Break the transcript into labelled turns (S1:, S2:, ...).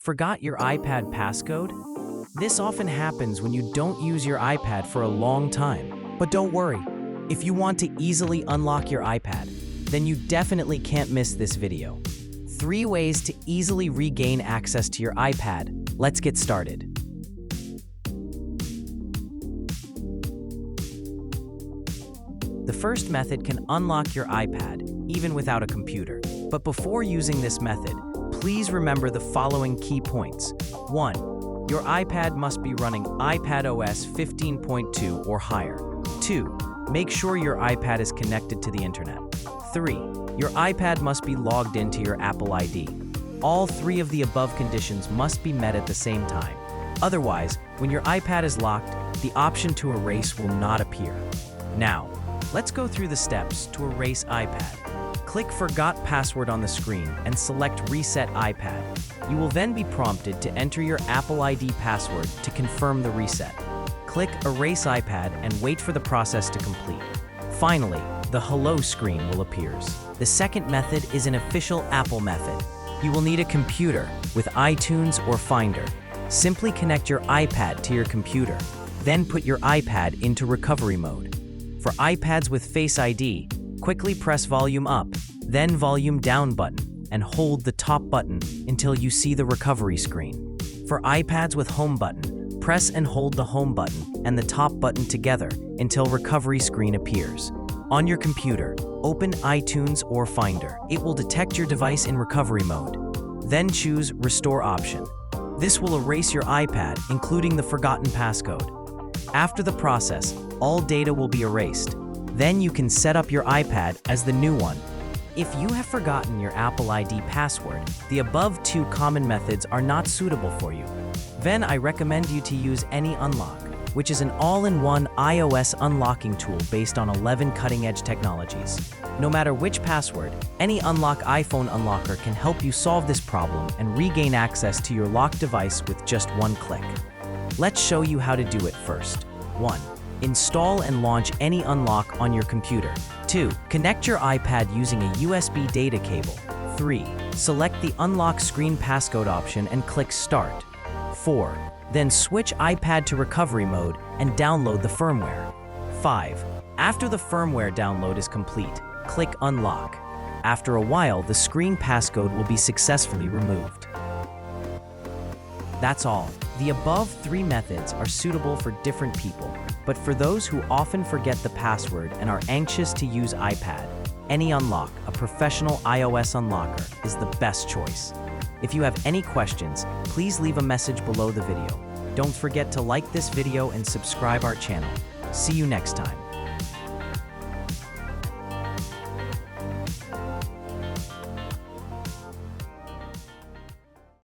S1: Forgot your iPad passcode? This often happens when you don't use your iPad for a long time. But don't worry, if you want to easily unlock your iPad, then you definitely can't miss this video. 3 ways to easily regain access to your iPad. Let's get started. The first method can unlock your iPad, even without a computer. But before using this method, please remember the following key points. 1. Your iPad must be running iPadOS 15.2 or higher. 2. Make sure your iPad is connected to the internet. 3. Your iPad must be logged into your Apple ID. All 3 of the above conditions must be met at the same time. Otherwise, when your iPad is locked, the option to erase will not appear. Now, let's go through the steps to erase iPad. Click Forgot Password on the screen and select Reset iPad. You will then be prompted to enter your Apple ID password to confirm the reset. Click Erase iPad and wait for the process to complete. Finally, the Hello screen will appear. The second method is an official Apple method. You will need a computer with iTunes or Finder. Simply connect your iPad to your computer, then put your iPad into recovery mode. For iPads with Face ID, quickly press Volume Up, then Volume Down button, and hold the top button until you see the recovery screen. For iPads with Home button, press and hold the Home button and the top button together until recovery screen appears. On your computer, open iTunes or Finder. It will detect your device in recovery mode. Then choose Restore option. This will erase your iPad, including the forgotten passcode. After the process, all data will be erased. Then you can set up your iPad as the new one. If you have forgotten your Apple ID password, the above 2 common methods are not suitable for you. Then I recommend you to use AnyUnlock, which is an all-in-one iOS unlocking tool based on 11 cutting-edge technologies. No matter which password, AnyUnlock iPhone unlocker can help you solve this problem and regain access to your locked device with just one click. Let's show you how to do it first. 1. Install and launch AnyUnlock on your computer. 2. Connect your iPad using a USB data cable. 3. Select the Unlock Screen Passcode option and click Start. 4. Then switch iPad to recovery mode and download the firmware. 5. After the firmware download is complete, click Unlock. After a while, the screen passcode will be successfully removed. That's all. The above 3 methods are suitable for different people, but for those who often forget the password and are anxious to use iPad, AnyUnlock, a professional iOS unlocker, is the best choice. If you have any questions, please leave a message below the video. Don't forget to like this video and subscribe our channel. See you next time.